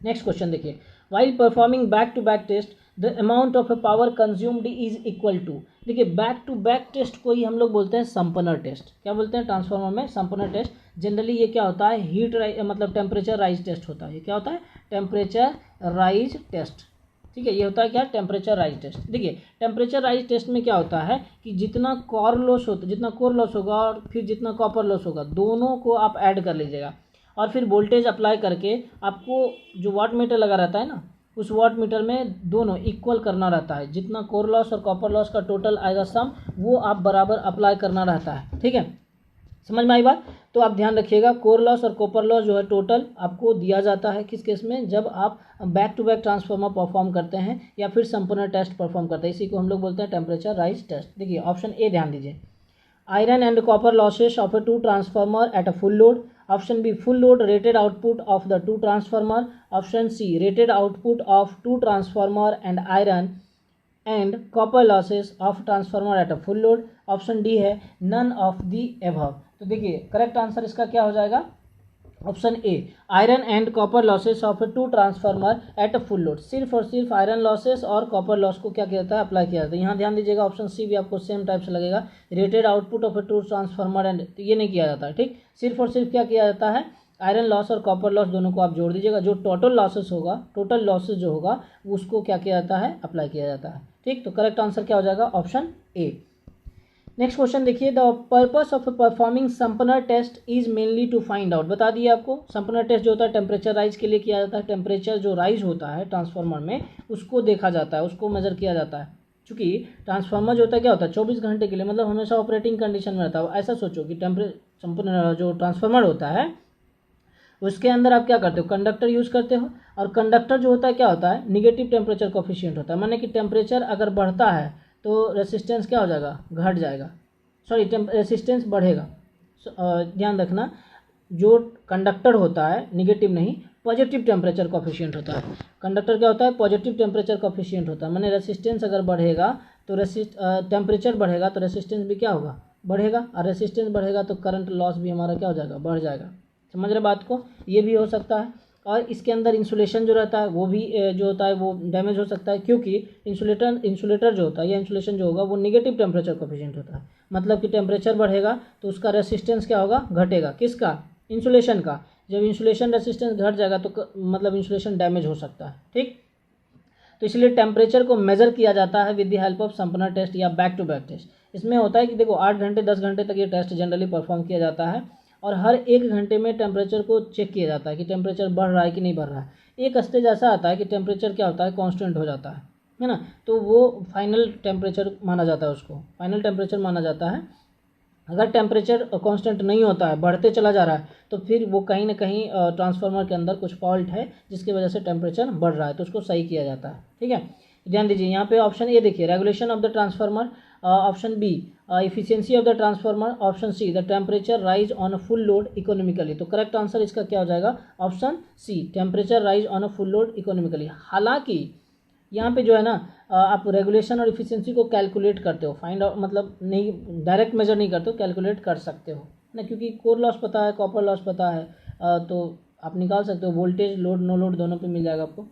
Next question देखिए, while performing back to back test the amount of power consumed is equal to. देखिए बैक टू बैक टेस्ट को ही हम लोग बोलते हैं संपनर टेस्ट। क्या बोलते हैं ट्रांसफार्मर में, संपनर टेस्ट। जनरली ये क्या होता है, हीट मतलब टेम्परेचर राइज टेस्ट होता है। ये क्या होता है, टेम्परेचर राइज टेस्ट, ठीक है। ये होता है क्या, टेम्परेचर राइज टेस्ट। देखिए टेम्परेचर राइज टेस्ट में क्या होता है कि जितना कोर लॉस होगा और फिर जितना कॉपर लॉस होगा, दोनों को आप ऐड कर लीजिएगा, और फिर वोल्टेज अप्लाई करके आपको जो वाट मीटर लगा रहता है ना, उस वाट मीटर में दोनों इक्वल करना रहता है। जितना कोर लॉस और कॉपर लॉस का टोटल आएगा सम, वो आप बराबर अप्लाई करना रहता है, ठीक है। समझ में आई बात। तो आप ध्यान रखिएगा, कोर लॉस और कॉपर लॉस जो है टोटल आपको दिया जाता है किस केस में, जब आप back to back transformer perform करते हैं या फिर संपनर टेस्ट परफॉर्म करते हैं। इसी को हम लोग बोलते हैं टेम्परेचर राइज टेस्ट। देखिए ऑप्शन ए ध्यान दीजिए, iron and copper losses of a two transformer at a full load. Option B, full load rated output of the two transformer. Option C, rated output of two transformer and iron and copper losses of transformer at a full load. Option D है none of the above। तो देखिए correct answer इसका क्या हो जाएगा, option A, iron and copper losses of two transformer at a full load. सिर्फ और सिर्फ आयरन लॉसेस और कॉपर लॉस को क्या किया जाता है, अप्लाई किया जाता है। यहाँ ध्यान दीजिएगा, ऑप्शन सी भी आपको सेम टाइप से लगेगा, rated output of two transformer and, तो ये नहीं किया जाता है, ठीक। सिर्फ और सिर्फ क्या किया जाता है, आयरन लॉस और कॉपर लॉस दोनों को आप जोड़ दीजिएगा, जो टोटल लॉसेस होगा, टोटल लॉसेस जो होगा उसको क्या किया जाता है, अप्लाई किया जाता है, ठीक। तो करेक्ट आंसर क्या हो जाएगा, ऑप्शन ए। नेक्स्ट क्वेश्चन देखिए, the purpose of performing Sumpner test is mainly to find out. बता दिए आपको, संपनर टेस्ट जो होता है टेम्परेचर राइज के लिए किया जाता है। टेम्परेचर जो राइज होता है ट्रांसफार्मर में, उसको देखा जाता है, उसको मेजर किया जाता है। चूंकि ट्रांसफार्मर जो होता है क्या होता है, 24 घंटे के लिए, मतलब हमेशा ऑपरेटिंग कंडीशन में रहता है। ऐसा सोचो कि संपन्न जो ट्रांसफार्मर होता है उसके अंदर आप क्या करते हो, कंडक्टर यूज़ करते हो, और कंडक्टर जो होता है क्या होता है, निगेटिव टेम्परेचर कोफिशिएंट होता है। माने कि टेम्परेचर अगर बढ़ता है तो रेसिस्टेंस क्या हो जाएगा, घट जाएगा, सॉरी रेसिस्टेंस बढ़ेगा। ध्यान रखना, जो कंडक्टर होता है निगेटिव नहीं, पॉजिटिव टेम्परेचर कोफिशिएंट होता है। कंडक्टर क्या होता है, पॉजिटिव टेम्परेचर कोफिशिएंट होता है। माने रेसिस्टेंस अगर बढ़ेगा तो टेम्परेचर बढ़ेगा तो रेसिस्टेंस भी क्या होगा, बढ़ेगा, और रेसिस्टेंस बढ़ेगा तो करंट लॉस भी हमारा क्या हो जाएगा, बढ़ जाएगा। समझ रहे बात को, ये भी हो सकता है। और इसके अंदर इंसुलेशन जो रहता है वो भी जो होता है वो डैमेज हो सकता है, क्योंकि इंसुलेटर जो होता है या इंसुलेशन जो होगा वो निगेटिव टेम्परेचर कोफिशिएंट होता है। मतलब कि टेम्परेचर बढ़ेगा तो उसका रेसिस्टेंस क्या होगा, घटेगा। किसका, इंसुलेशन का। जब इंसुलेशन रेसिस्टेंस घट जाएगा तो मतलब इंसुलेशन डैमेज हो सकता है, ठीक। तो इसलिए टेम्परेचर को मेजर किया जाता है with the help of Sumpner test या बैक टू बैक टेस्ट। इसमें होता है कि देखो 8 घंटे 10 घंटे तक ये टेस्ट जनरली परफॉर्म किया जाता है, और हर 1 घंटे में टेम्परेचर को चेक किया जाता है कि टेम्परेचर बढ़ रहा है कि नहीं बढ़ रहा है। एक स्टेज ऐसा आता है कि टेम्परेचर क्या होता है, कांस्टेंट हो जाता है ना, तो वो फाइनल टेम्परेचर माना जाता है, उसको फाइनल टेम्परेचर माना जाता है। अगर टेम्परेचर कांस्टेंट नहीं होता है, बढ़ते चला जा रहा है, तो फिर वो कहीं ना कहीं ट्रांसफार्मर के अंदर कुछ फॉल्ट है जिसकी वजह से टेम्परेचर बढ़ रहा है, तो उसको सही किया जाता है, ठीक है। ध्यान दीजिए यहाँ पे ऑप्शन ए देखिए, regulation of the transformer, option B efficiency of the transformer, option C the temperature rise on a full load economically. तो करेक्ट आंसर इसका क्या हो जाएगा, option C, temperature rise on a full load economically. हालांकि यहाँ पे जो है ना आप रेगुलेशन और इफिशियंसी को कैलकुलेट करते हो, फाइंड आउट मतलब नहीं, डायरेक्ट मेजर नहीं करते हो, कैलकुलेट कर सकते हो ना, क्योंकि कोर लॉस पता है, कॉपर लॉस पता है, तो आप निकाल सकते हो। वोल्टेज लोड नो लोड दोनों पे मिल जाएगा आपको।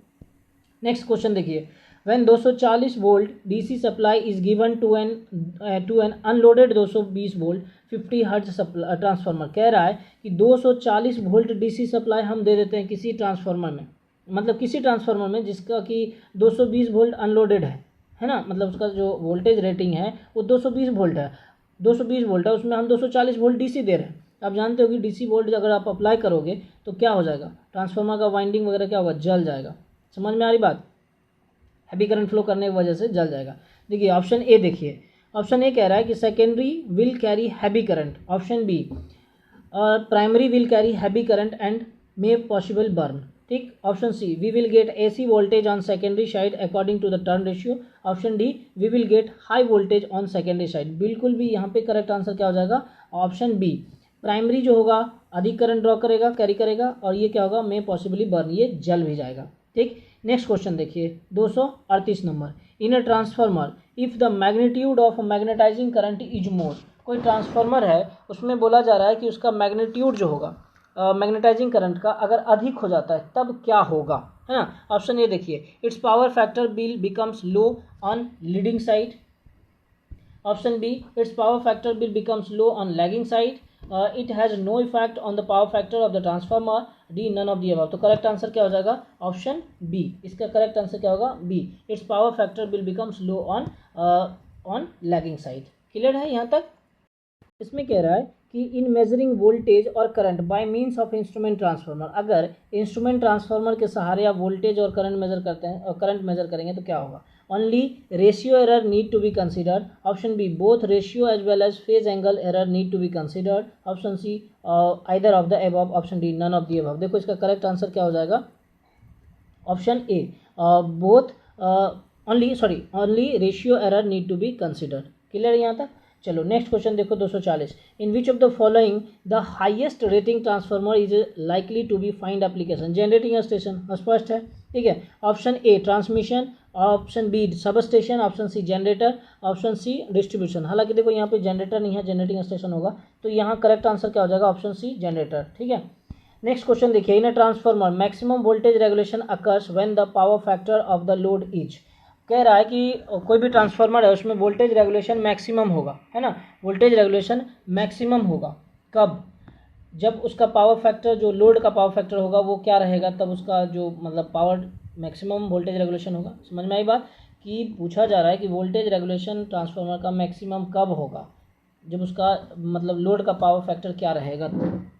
नेक्स्ट क्वेश्चन देखिए, when 240 volt DC supply is given to an unloaded 220 volt 50 hertz transformer. कह रहा है कि 240 वोल्ट डीसी सप्लाई हम दे देते हैं किसी ट्रांसफार्मर में, मतलब किसी ट्रांसफार्मर में जिसका कि 220 वोल्ट अनलोडेड है ना, मतलब उसका जो वोल्टेज रेटिंग है वो 220 वोल्ट है, 220 वोल्ट है, उसमें हम 240 वोल्ट डीसी दे रहे हैं। आप जानते हो कि डीसी वोल्टेज अगर आप अप्लाई करोगे तो क्या हो जाएगा, ट्रांसफार्मर का वाइंडिंग वगैरह क्या होगा, जल जाएगा। समझ में आ रही बात, हैवी करंट फ्लो करने की वजह से जल जाएगा। देखिए ऑप्शन ए, देखिए ऑप्शन ए कह रहा है कि secondary will carry heavy current. Option B primary will carry heavy current and may possible burn. ठीक। Option C we will get AC voltage on secondary side according to the turn ratio. Option D we will get high voltage on secondary side. बिल्कुल भी यहाँ पे correct answer क्या हो जाएगा, option B. Primary जो होगा अधिक करंट ड्रॉ करेगा, कैरी करेगा, और ये क्या होगा, मे पॉसिबली बर्न, ये जल भी जाएगा। ठीक। नेक्स्ट क्वेश्चन देखिए 238 number. In a transformer if the magnitude of magnetizing current is more. कोई ट्रांसफार्मर है, उसमें बोला जा रहा है कि उसका मैग्नीट्यूड जो होगा मैग्नेटाइजिंग करंट का अगर अधिक हो जाता है तब क्या होगा, है ना। ऑप्शन ए देखिए, it's power factor will becomes low on leading side. Option B, it's power factor will becomes low on lagging side. It has no effect on the power factor of the transformer. D, none of the above. तो correct answer क्या हो जाएगा, option B. इसका correct answer क्या होगा, B. It's power factor will becomes low on lagging side. Clear है यहाँ तक। इसमें कह रहा है कि इन मेजरिंग वोल्टेज और current by means of instrument transformer. अगर इंस्ट्रूमेंट ट्रांसफार्मर के सहारे आप वोल्टेज और करंट मेजर करते हैं और करंट मेजर करेंगे तो क्या होगा। Only ratio error need to be considered. Option B, both ratio as well as phase angle error need to be considered. Option C, either of the above. Option D, none of the above. देखो इसका correct answer क्या हो जाएगा, option A, both only ratio error need to be considered. Clear है यहाँ तक। चलो next question देखो 240। In which of the following the highest rating transformer is likely to be find application. Generating station स्पष्ट है, ठीक है। Option A transmission, option B substation, option C generator, option C distribution. हालांकि देखो यहाँ पे generator नहीं है, जनरेटिंग स्टेशन होगा, तो यहाँ करेक्ट आंसर क्या हो जाएगा, ऑप्शन सी जनरेटर। ठीक है। नेक्स्ट क्वेश्चन देखिए, in a transformer maximum voltage regulation occurs when the power factor of the load is. कह रहा है कि कोई भी ट्रांसफार्मर है उसमें वोल्टेज रेगुलेशन मैक्सिमम होगा, है ना। वोल्टेज रेगुलेशन मैक्सिमम होगा कब, जब उसका पावर फैक्टर, जो लोड का पावर फैक्टर होगा वो क्या रहेगा, तब उसका जो मतलब पावर मैक्सिमम वोल्टेज रेगुलेशन होगा। समझ में आई बात, कि पूछा जा रहा है कि वोल्टेज रेगुलेशन ट्रांसफार्मर का मैक्सिमम कब होगा, जब उसका मतलब लोड का पावर फैक्टर क्या रहेगा,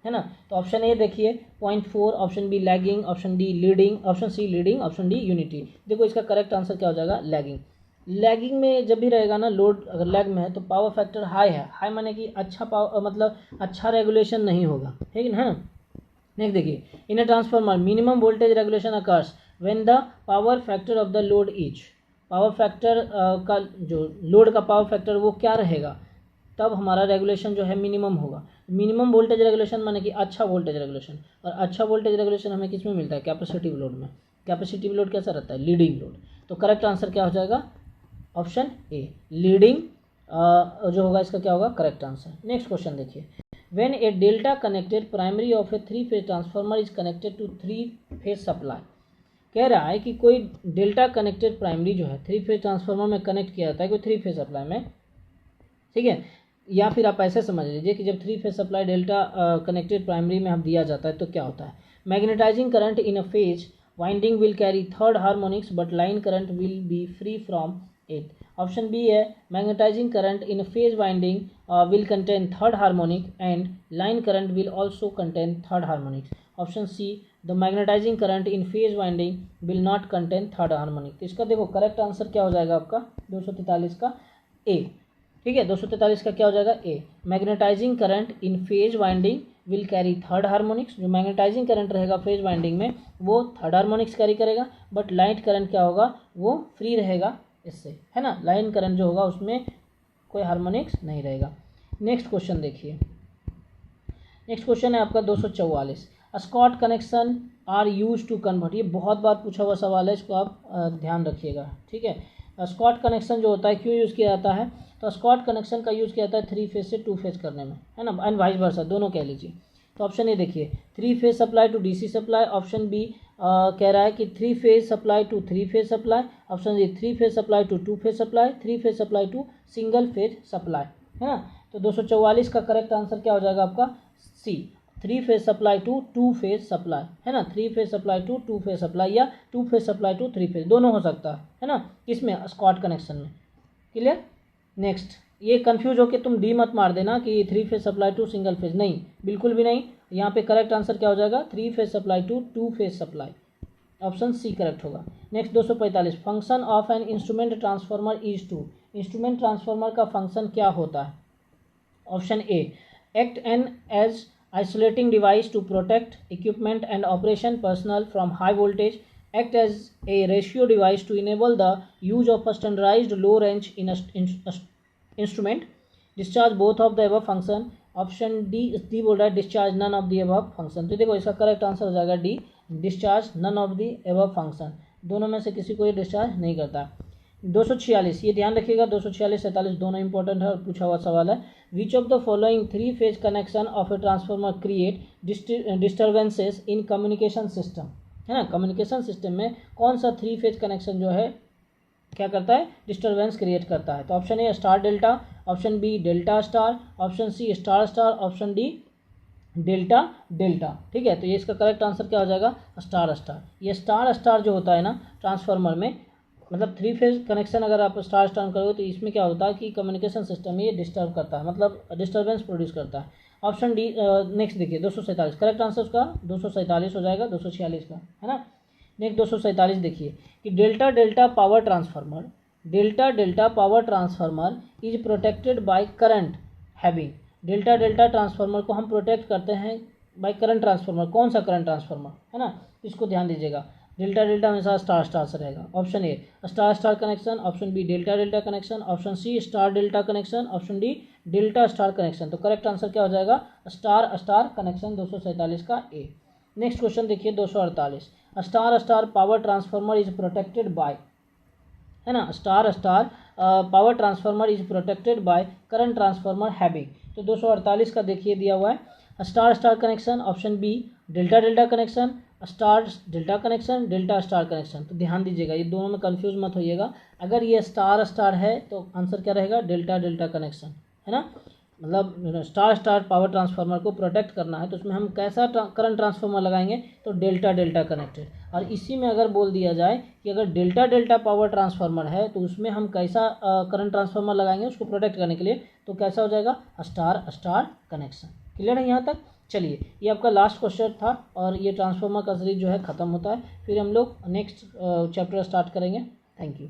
है ना। तो ऑप्शन ए देखिए 0.4, option B lagging, option D leading, option C leading, option D unity. देखो इसका करेक्ट आंसर क्या हो जाएगा, लैगिंग। लैगिंग में जब भी रहेगा ना, लोड अगर लैग में है तो पावर फैक्टर हाई है। हाई माने कि अच्छा पावर, मतलब अच्छा रेगुलेशन नहीं होगा, ठीक है ना। नेक्स्ट देखिए, in a transformer minimum voltage regulation occurs when the power factor of the load is. Power factor का जो लोड का पावर फैक्टर वो क्या रहेगा, तब हमारा रेगुलेशन जो है मिनिमम होगा। मिनिमम वोल्टेज रेगुलेशन माने कि अच्छा वोल्टेज रेगुलेशन, और अच्छा वोल्टेज रेगुलेशन हमें किस में मिलता है, कैपेसिटिव लोड में। कैपेसिटिव लोड कैसा रहता है, लीडिंग लोड। तो करेक्ट आंसर क्या हो जाएगा, ऑप्शन ए लीडिंग जो होगा इसका क्या होगा, करेक्ट आंसर। नेक्स्ट क्वेश्चन देखिए, when a delta connected primary of a 3 phase transformer is connected to 3 phase supply. कह रहा है कि कोई डेल्टा कनेक्टेड प्राइमरी जो है 3 फेज ट्रांसफार्मर में कनेक्ट किया जाता है कोई 3 फेज सप्लाई में, ठीक है। या फिर आप ऐसे समझ लीजिए कि जब 3 phase supply delta connected primary में हम दिया जाता है तो क्या होता है, magnetising current in a phase winding will carry third harmonics but line current will be free from it. Option B है, magnetising current in a phase winding will contain third harmonic and line current will also contain third harmonics. Option C, the magnetising current in phase winding will not contain third harmonic. तो इसका देखो correct answer क्या हो जाएगा आपका 243 का ए, ठीक है। 243 का क्या हो जाएगा, A. Magnetising current in phase winding will carry third harmonics. जो मैग्नेटाइजिंग करंट रहेगा फेज वाइंडिंग में वो थर्ड हार्मोनिक्स कैरी करेगा, बट लाइन करंट क्या होगा, वो फ्री रहेगा इससे, है ना। लाइन करंट जो होगा उसमें कोई हार्मोनिक्स नहीं रहेगा। नेक्स्ट क्वेश्चन देखिए, नेक्स्ट क्वेश्चन है आपका 244। Scott connection are use to convert. ये बहुत बार पूछा हुआ सवाल है, इसको आप ध्यान रखिएगा, ठीक है। स्कॉट कनेक्शन जो होता है क्यों यूज़ किया जाता है, तो स्कॉट कनेक्शन का यूज़ किया जाता है 3 फेज से 2 फेज करने में, है ना, एंड वाइस वर्सा, दोनों कह लीजिए। तो ऑप्शन ए देखिए 3 phase supply to DC supply. Option B कह रहा है कि 3 phase supply to 3 phase supply. Option C 3 phase supply to 2 phase supply. 3 phase supply to single phase supply, है ना। तो 244 का करेक्ट आंसर क्या हो जाएगा आपका, C, 3 phase supply to 2 phase supply, है ना। 3 phase supply to 2 phase supply या 2 फेज सप्लाई टू 3 फेज, दोनों हो सकता है ना, इसमें स्कॉट कनेक्शन में। क्लियर। नेक्स्ट ये कंफ्यूज हो के तुम डी मत मार देना कि 3 phase supply to single phase, नहीं, बिल्कुल भी नहीं। यहाँ पे करेक्ट आंसर क्या हो जाएगा, 3 phase supply to 2 phase supply, option C correct होगा। Next 245, function of an instrument transformer is to, instrument transformer का फंक्शन क्या होता है। Option A, act an as isolating device to protect equipment and operation personnel from high voltage, act as a ratio device to enable the use of a standardized low range instrument, discharge both of the above function। Option D बोल रहा है discharge none of the above function. तो देखो इसका correct answer हो जाएगा D, discharge none of the above function, दोनों में से किसी को ये डिस्चार्ज नहीं करता। 246, ये ध्यान रखिएगा, 246 47 दोनों इंपॉर्टेंट है और पूछा हुआ सवाल है। विच of the following 3 phase connection of a transformer create disturbances in communication system, है ना। कम्युनिकेशन सिस्टम में कौन सा 3 फेज कनेक्शन जो है क्या करता है, डिस्टर्बेंस क्रिएट करता है। तो option A star delta, option B delta star, option C star star, option D delta delta. ठीक है, तो ये इसका करेक्ट आंसर क्या हो जाएगा, स्टार स्टार। ये स्टार स्टार जो होता है ना ट्रांसफार्मर में, मतलब 3 फेज कनेक्शन अगर आप स्टार स्टार करोगे तो इसमें क्या होता है कि कम्युनिकेशन सिस्टम में ये डिस्टर्ब करता है, मतलब डिस्टर्बेंस प्रोड्यूस करता है। Option D. नेक्स्ट देखिए 247, करेक्ट आंसर उसका 247 हो जाएगा 246 का, है ना। नेक्स्ट 247 देखिए कि delta delta power transformer, delta delta power transformer is protected by current having, delta delta transformer को हम प्रोटेक्ट करते हैं बाय करंट ट्रांसफार्मर, कौन सा करंट ट्रांसफार्मर, है ना, इसको ध्यान दीजिएगा। डेल्टा डेल्टा हमेशा स्टार स्टार से रहेगा। Option A star star connection, option B delta delta connection, option C star delta connection, option D delta star connection. तो करेक्ट आंसर क्या हो जाएगा, स्टार स्टार कनेक्शन 247 का ए। नेक्स्ट क्वेश्चन देखिए 248, star star power transformer is protected by, है ना, star star power transformer is protected by current transformer having. तो 248 का देखिए दिया हुआ है star star connection, option B delta delta connection, star delta connection, delta star connection. तो ध्यान दीजिएगा ये दोनों में कंफ्यूज मत होइएगा, अगर ये स्टार स्टार है तो आंसर क्या रहेगा, डेल्टा डेल्टा कनेक्शन, है ना। मतलब स्टार स्टार पावर ट्रांसफार्मर को प्रोटेक्ट करना है तो उसमें हम कैसा करंट ट्रांसफार्मर लगाएंगे, तो डेल्टा डेल्टा कनेक्टेड। और इसी में अगर बोल दिया जाए कि अगर डेल्टा डेल्टा पावर ट्रांसफार्मर है तो उसमें हम कैसा करंट ट्रांसफार्मर लगाएंगे उसको प्रोटेक्ट करने के लिए, तो कैसा हो जाएगा, स्टार स्टार कनेक्शन। क्लियर है यहाँ तक। चलिए ये आपका लास्ट क्वेश्चन था और ये ट्रांसफार्मर का सीरीज जो है ख़त्म होता है, फिर हम लोग नेक्स्ट चैप्टर स्टार्ट करेंगे। Thank you.